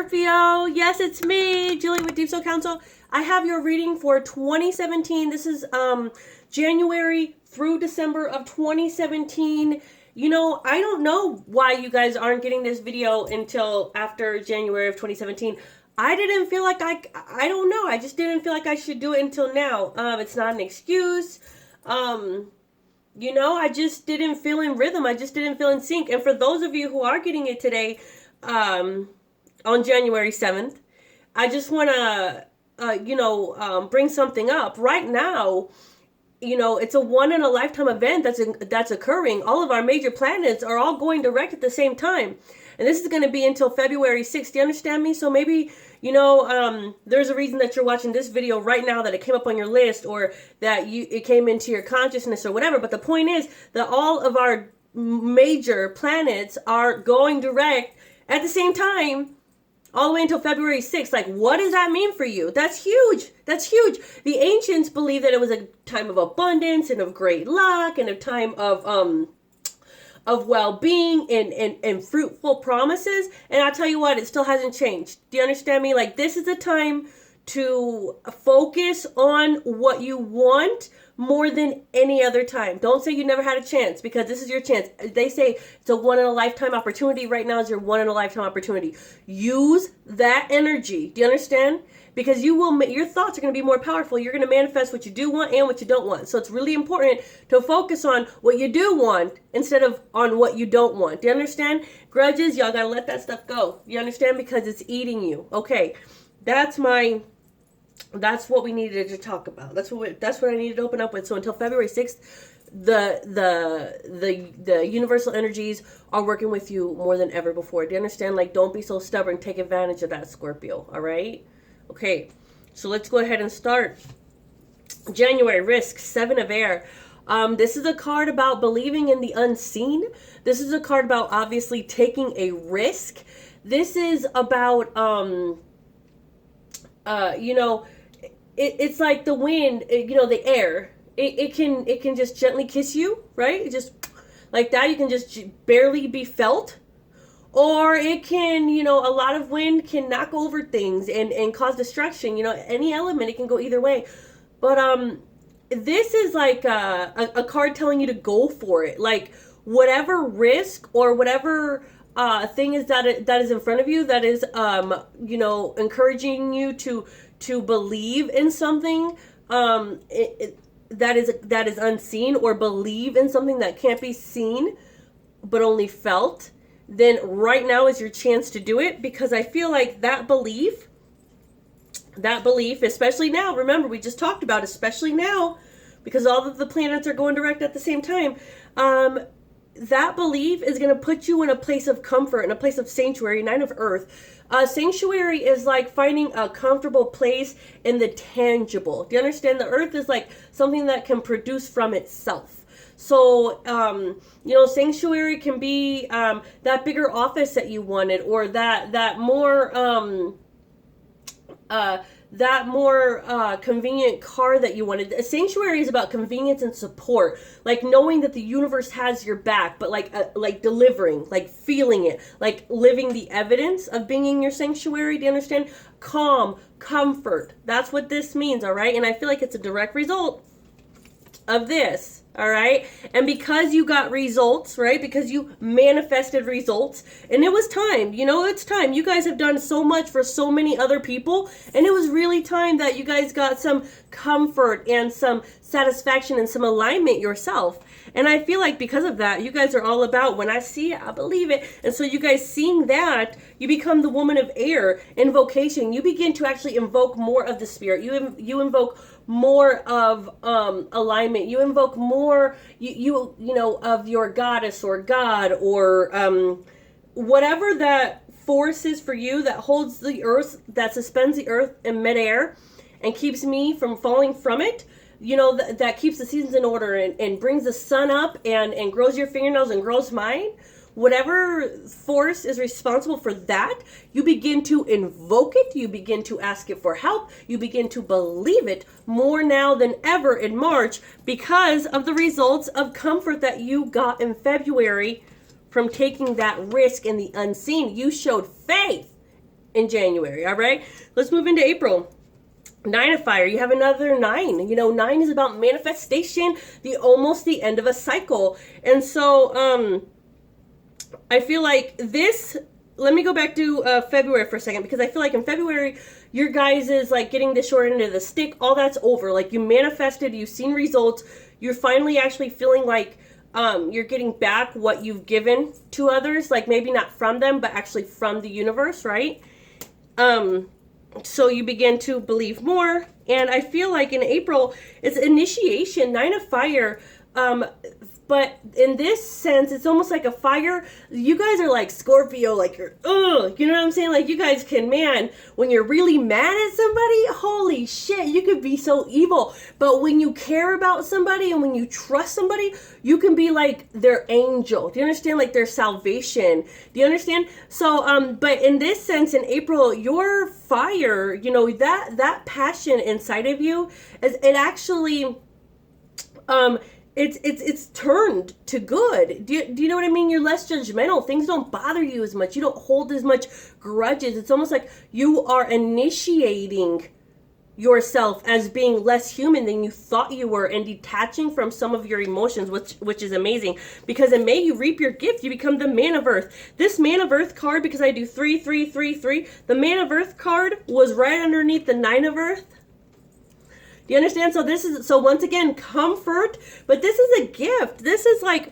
Scorpio, yes, it's me, Julie with Deep Soul Council. I have your reading for 2017. This is January through December of 2017. You know, I don't know why you guys aren't getting this video until after January of 2017. I didn't feel like I don't know. I just didn't feel like I should do it until now. It's not an excuse. You know, I just didn't feel in rhythm. I just didn't feel in sync. And for those of you who are getting it today, on January 7th, I just want to, bring something up. Right now, you know, it's a one-in-a-lifetime event that's occurring. All of our major planets are all going direct at the same time. And this is going to be until February 6th. Do you understand me? So maybe, you know, there's a reason that you're watching this video right now, that it came up on your list, or that it came into your consciousness or whatever. But the point is that all of our major planets are going direct at the same time, all the way until February 6th. Like, what does that mean for you? That's huge. That's huge. The ancients believed that it was a time of abundance and of great luck and a time of well-being and fruitful promises. And I'll tell you what, it still hasn't changed. Do you understand me? Like, this is a time to focus on what you want more than any other time. Don't say you never had a chance, because this is your chance. They say it's a one-in-a-lifetime opportunity. Right now is your one-in-a-lifetime opportunity. Use that energy. Do you understand? Because your thoughts are going to be more powerful. You're going to manifest what you do want and what you don't want. So it's really important to focus on what you do want instead of on what you don't want. Do you understand? Grudges, y'all got to let that stuff go. You understand? Because it's eating you. Okay. That's what we needed to talk about. That's what I needed to open up with. So until February 6th, the universal energies are working with you more than ever before. Do you understand? Like, don't be so stubborn. Take advantage of that, Scorpio. All right? Okay. So let's go ahead and start. January, risk, 7 of air. This is a card about believing in the unseen. This is a card about obviously taking a risk. This is about, it's like the wind, the air. It can just gently kiss you, right? It just like that. You can just barely be felt. Or it can, a lot of wind can knock over things and cause destruction. Any element, it can go either way. But this is like a card telling you to go for it. Like, whatever risk or whatever thing is that is in front of you, that is, encouraging you to believe in something that is unseen, or believe in something that can't be seen but only felt, then right now is your chance to do it. Because I feel like that belief, especially now, remember we just talked about, especially now, because all of the planets are going direct at the same time, that belief is going to put you in a place of comfort, in a place of sanctuary, 9 of earth. Sanctuary is like finding a comfortable place in the tangible. Do you understand? The earth is like something that can produce from itself. So, sanctuary can be that bigger office that you wanted, or that more convenient car that you wanted. A sanctuary is about convenience and support, like knowing that the universe has your back, but like delivering, like feeling it, like living the evidence of being in your sanctuary. Do you understand? Calm, comfort. That's what this means, all right? And I feel like it's a direct result of this. All right. And because you got results, right? Because you manifested results, and it was time, it's time. You guys have done so much for so many other people, and it was really time that you guys got some comfort and some satisfaction and some alignment yourself. And I feel like because of that, you guys are all about, when I see it, I believe it. And so you guys seeing that, you become the woman of air. Invocation, you begin to actually invoke more of the spirit. You invoke more of alignment. You invoke more of your goddess or god, or whatever that force is for you, that holds the earth, that suspends the earth in midair and keeps me from falling from it. That keeps the seasons in order and brings the sun up and grows your fingernails and grows mine. Whatever force is responsible for that, you begin to invoke it. You begin to ask it for help. You begin to believe it more now than ever in March, because of the results of comfort that you got in February from taking that risk in the unseen. You showed faith in January. All right, let's move into April. 9 of fire, you have another 9. You know, 9 is about manifestation, almost the end of a cycle. And so I feel like this, let me go back to February for a second, because I feel like in February, your guys is like getting the short end of the stick. All that's over. Like, you manifested, you've seen results. You're finally actually feeling like you're getting back what you've given to others. Like, maybe not from them, but actually from the universe, right? So you begin to believe more. And I feel like in April, it's initiation, 9 of fire. But in this sense, it's almost like a fire. You guys are like Scorpio, like you're, you know what I'm saying? Like, you guys can, man, when you're really mad at somebody, holy shit, you could be so evil. But when you care about somebody and when you trust somebody, you can be like their angel. Do you understand? Like their salvation. Do you understand? So, but in this sense, in April, your fire, you know, that passion inside of you, it actually, it's turned to good. Do you know what I mean? You're less judgmental. Things don't bother you as much. You don't hold as much grudges. It's almost like you are initiating yourself as being less human than you thought you were, and detaching from some of your emotions, which is amazing. Because in May, you reap your gift. You become the man of earth. This man of earth card, because I do 3, 3, 3, 3, the man of earth card was right underneath the 9 of earth. Do you understand? So once again, comfort, but this is a gift. This is like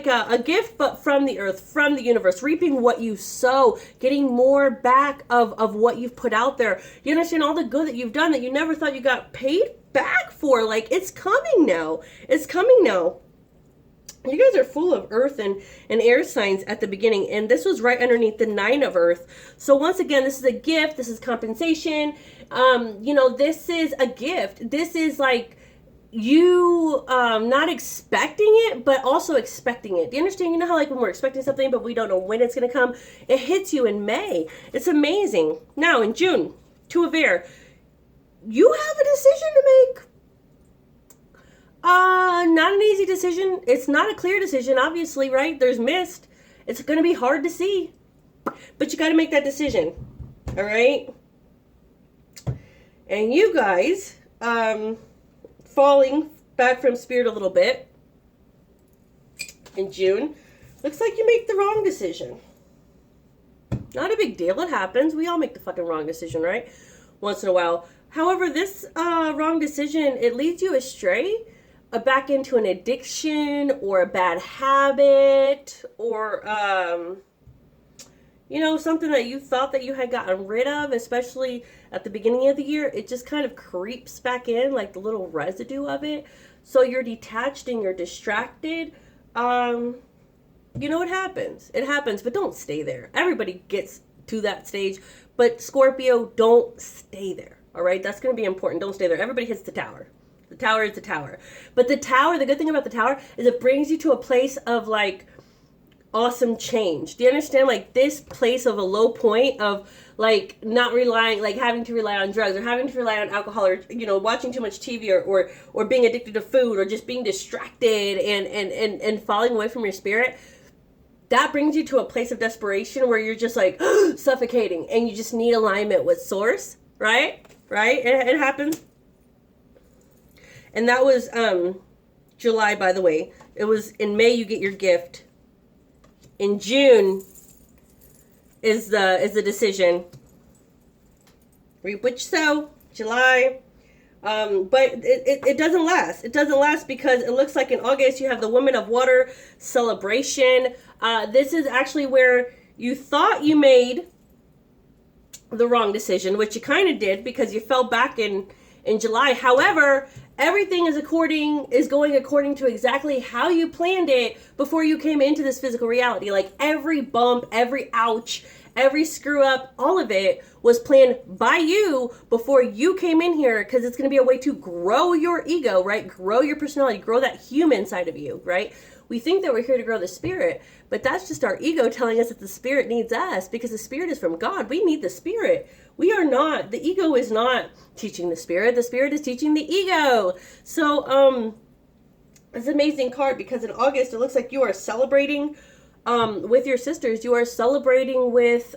a gift, but from the earth, from the universe, reaping what you sow, getting more back of what you've put out there. You understand all the good that you've done that you never thought you got paid back for. Like, it's coming now. It's coming now. You guys are full of earth and air signs at the beginning, and this was right underneath the 9 of earth. So once again, this is a gift. This is compensation. You know, this is a gift. This is like you not expecting it, but also expecting it. Do you understand? You know how like when we're expecting something, but we don't know when it's going to come? It hits you in May. It's amazing. Now in June, 2 of air, you have a decision to make. Not an easy decision. It's not a clear decision, obviously, right? There's mist. It's going to be hard to see, but you got to make that decision. All right. And you guys, falling back from spirit a little bit in June, looks like you make the wrong decision. Not a big deal. It happens. We all make the fucking wrong decision, right? Once in a while. However, this wrong decision, it leads you astray, back into an addiction or a bad habit, or you know, something that you thought that you had gotten rid of, especially at the beginning of the year. It just kind of creeps back in, like the little residue of it. So you're detached and you're distracted. You know, it happens. It happens, but don't stay there. Everybody gets to that stage, but Scorpio, don't stay there. All right, that's going to be important. Don't stay there. Everybody hits the tower. The tower is the tower. But the tower, the good thing about the tower is it brings you to a place of like awesome change. Do you understand? Like this place of a low point of like not relying, like having to rely on drugs or having to rely on alcohol, or, you know, watching too much TV, or being addicted to food, or just being distracted and falling away from your spirit. That brings you to a place of desperation where you're just like suffocating, and you just need alignment with source, right? Right? It happens. And that was July, by the way. It was in May you get your gift. In June is the decision. Reap what you sow. July. But it doesn't last. It doesn't last because it looks like in August you have the Woman of Water celebration. This is actually where you thought you made the wrong decision, which you kind of did because you fell back in July. However, everything is going according to exactly how you planned it before you came into this physical reality. Like every bump, every ouch, every screw up, all of it was planned by you before you came in here, because it's going to be a way to grow your ego, right? Grow your personality, grow that human side of you, right? We think that we're here to grow the spirit, but that's just our ego telling us that the spirit needs us, because the spirit is from God. We need the spirit. We are not, the ego is not teaching the spirit is teaching the ego. So, it's an amazing card because in August, it looks like you are celebrating, with your sisters. You are celebrating with,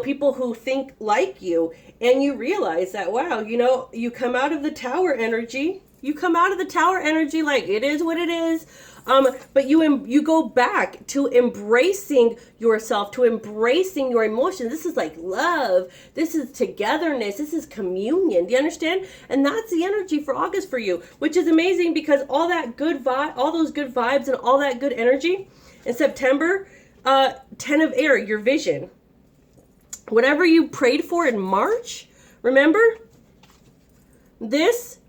people who think like you. And you realize that, wow, you come out of the tower energy. You come out of the tower energy like it is what it is. But you go back to embracing yourself, to embracing your emotions. This is like love. This is togetherness. This is communion. Do you understand? And that's the energy for August for you, which is amazing because all that good vibe, all those good vibes and all that good energy in September, 10 of air, your vision. Whatever you prayed for in March, remember? This.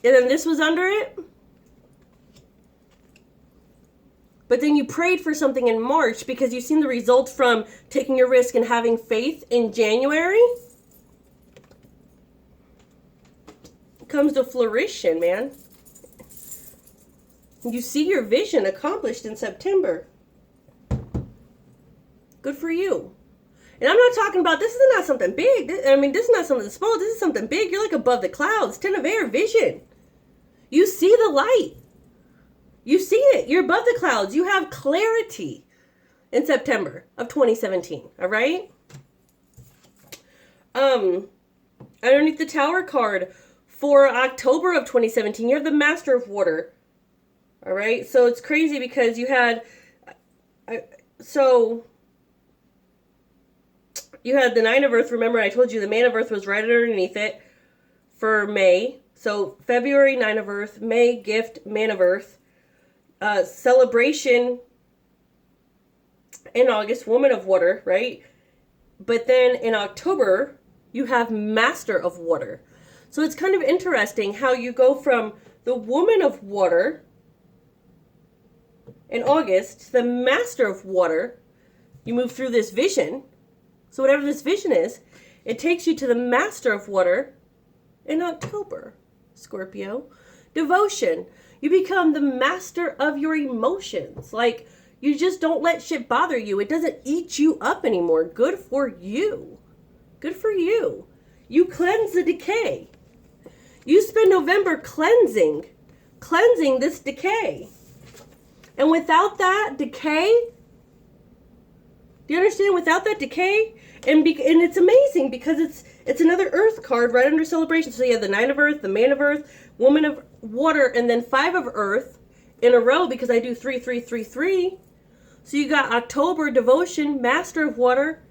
And then this was under it. But then you prayed for something in March because you've seen the results from taking your risk and having faith in January. It comes to fruition, man. You see your vision accomplished in September. Good for you. And I'm not talking about, this is not something big. This is not something small. This is something big. You're like above the clouds. 10 of air, vision. You see the light. You see it. You're above the clouds. You have clarity in September of 2017. All right? Underneath the tower card for October of 2017, you have the Master of Water. All right? So it's crazy because you had... You had the Nine of Earth. Remember, I told you the Man of Earth was right underneath it for May. So February, Nine of Earth. May, Gift, Man of Earth. Celebration in August, Woman of Water, right? But then in October, you have Master of Water. So it's kind of interesting how you go from the Woman of Water in August to the Master of Water. You move through this vision. So whatever this vision is, it takes you to the Master of Water in October, Scorpio. Devotion. You become the master of your emotions. Like, you just don't let shit bother you. It doesn't eat you up anymore. Good for you. Good for you. You cleanse the decay. You spend November cleansing this decay. And without that decay, do you understand? Without that decay, and it's amazing because it's another Earth card right under celebration. So you have the Nine of Earth, the Man of Earth, Woman of Water, and then 5 of Earth in a row because I do 3, 3, 3, 3. So you got October, Devotion, Master of Water,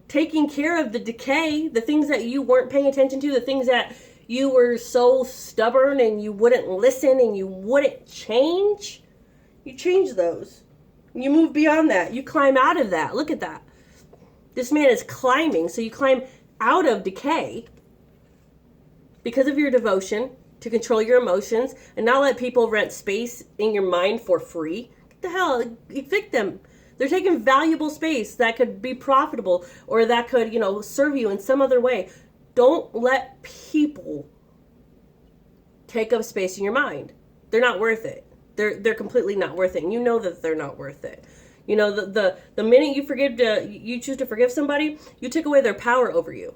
taking care of the decay, the things that you weren't paying attention to, the things that you were so stubborn and you wouldn't listen and you wouldn't change. You change those. You move beyond that. You climb out of that. Look at that. This man is climbing. So you climb out of decay because of your devotion to control your emotions and not let people rent space in your mind for free. What the hell? Evict them. They're taking valuable space that could be profitable or that could, serve you in some other way. Don't let people take up space in your mind. They're not worth it. They're completely not worth it. And you know that they're not worth it. The minute you choose to forgive somebody, you take away their power over you.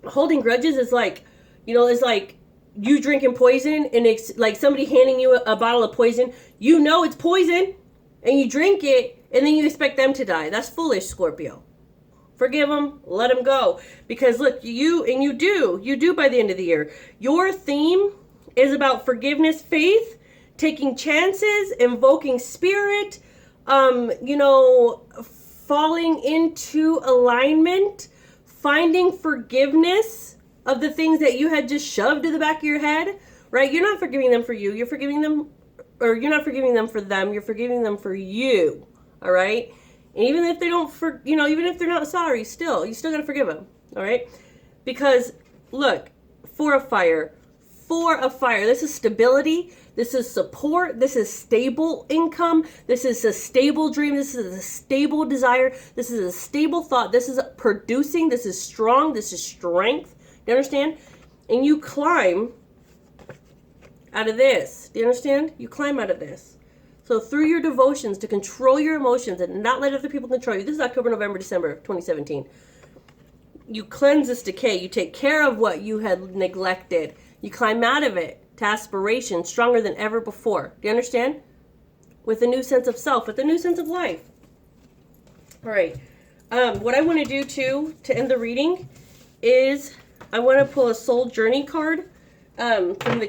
Holding grudges is like, it's like you drinking poison and it's like somebody handing you a bottle of poison. You know it's poison and you drink it and then you expect them to die. That's foolish, Scorpio. Forgive them, let them go. Because look, you do by the end of the year. Your theme is about forgiveness, faith, taking chances, invoking spirit, falling into alignment, finding forgiveness of the things that you had just shoved to the back of your head, right? You're not forgiving them for you. You're forgiving them, or you're not forgiving them for them. You're forgiving them for you, all right? And even if they don't, even if they're not sorry, you still got to forgive them, all right? Because, look, for a fire, this is stability. This is support. This is stable income. This is a stable dream. This is a stable desire. This is a stable thought. This is producing. This is strong. This is strength. Do you understand? And you climb out of this. Do you understand? You climb out of this. So through your devotions to control your emotions and not let other people control you. This is October, November, December of 2017. You cleanse this decay. You take care of what you had neglected. You climb out of it. to aspiration, stronger than ever before. Do you understand? With a new sense of self, with a new sense of life. All right. What I want to do too to end the reading is I want to pull a soul journey card from the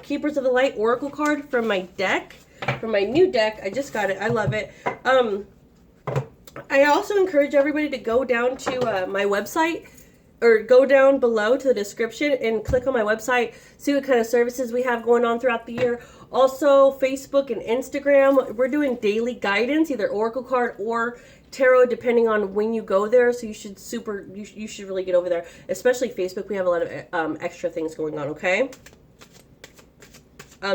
Keepers of the Light Oracle card from my deck, from my new deck. I just got it. I love it. I also encourage everybody to go down to my website, or go down below to the description and click on my website, see what kind of services we have going on throughout the year. Also, Facebook and Instagram, we're doing daily guidance, either Oracle card or tarot, depending on when you go there. So you should you should really get over there, especially Facebook. We have a lot of extra things going on, okay?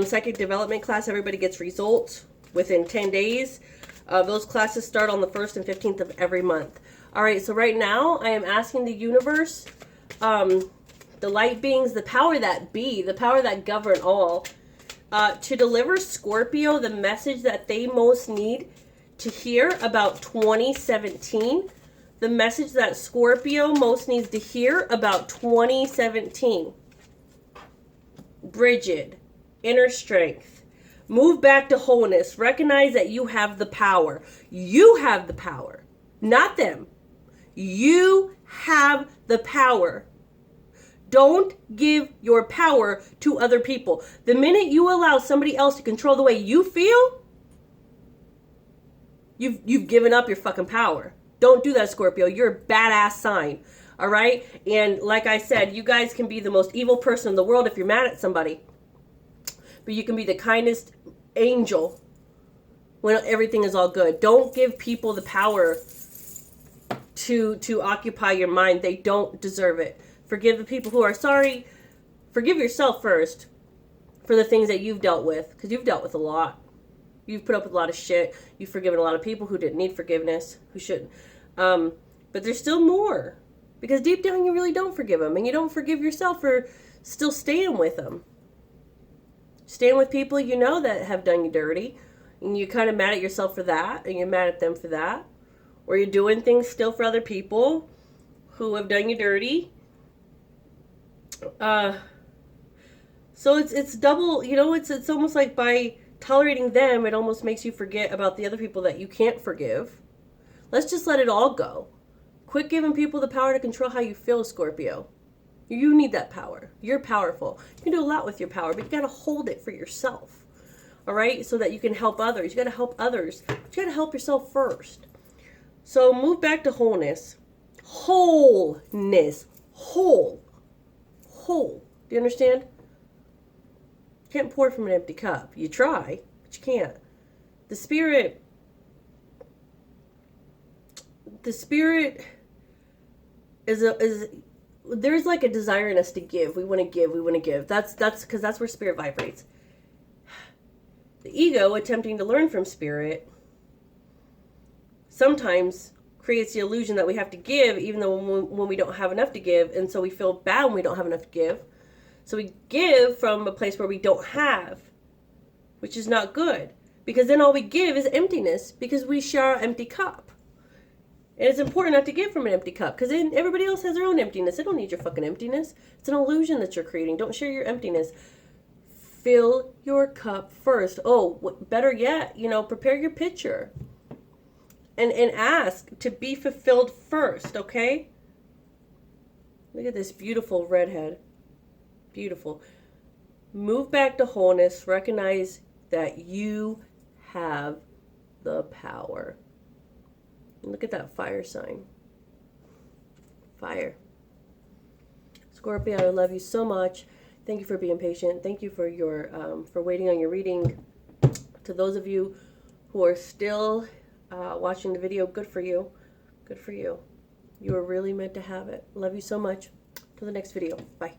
Psychic development class, everybody gets results within 10 days. Those classes start on the 1st and 15th of every month. All right, so right now I am asking the universe, the light beings, the power that be, the power that govern all, to deliver Scorpio the message that they most need to hear about 2017. The message that Scorpio most needs to hear about 2017. Bridget, inner strength. Move back to wholeness. Recognize that you have the power. You have the power, not them. You have the power. Don't give your power to other people. The minute you allow somebody else to control the way you feel, you've given up your fucking power. Don't do that, Scorpio. You're a badass sign. All right? And like I said, you guys can be the most evil person in the world if you're mad at somebody. But you can be the kindest angel when everything is all good. Don't give people the power to occupy your mind. They don't deserve it. Forgive the people who are sorry. Forgive yourself first for the things that you've dealt with, because you've dealt with a lot. You've put up with a lot of shit. You've forgiven a lot of people who didn't need forgiveness, who shouldn't. But there's still more, because deep down you really don't forgive them, and you don't forgive yourself for still staying with them. Staying with people you know that have done you dirty, and you're kind of mad at yourself for that, and you're mad at them for that. Or you're doing things still for other people who have done you dirty. So it's double, you know, it's almost like by tolerating them, it almost makes you forget about the other people that you can't forgive. Let's just let it all go. Quit giving people the power to control how you feel, Scorpio. You need that power. You're powerful. You can do a lot with your power, but you got to hold it for yourself. All right? So that you can help others. You got to help others. But you got to help yourself first. So move back to wholeness. Wholeness. Whole. Whole. Do you understand? You can't pour from an empty cup. You try, but you can't. The spirit is there's like a desire in us to give. We want to give. That's because that's where spirit vibrates. The ego, attempting to learn from spirit, sometimes creates the illusion that we have to give, even though when we don't have enough to give, and so we feel bad when we don't have enough to give. So we give from a place where we don't have, which is not good, because then all we give is emptiness, because we share our empty cup. And it's important not to give from an empty cup, because then everybody else has their own emptiness. They don't need your fucking emptiness. It's an illusion that you're creating. Don't share your emptiness. Fill your cup first. Oh, better yet, prepare your pitcher. And ask to be fulfilled first, okay? Look at this beautiful redhead. Beautiful. Move back to wholeness. Recognize that you have the power. Look at that fire sign. Fire. Scorpio, I love you so much. Thank you for being patient. Thank you for your for waiting on your reading. To those of you who are still watching the video, good for you. Good for you. You are really meant to have it. Love you so much. Till the next video. Bye.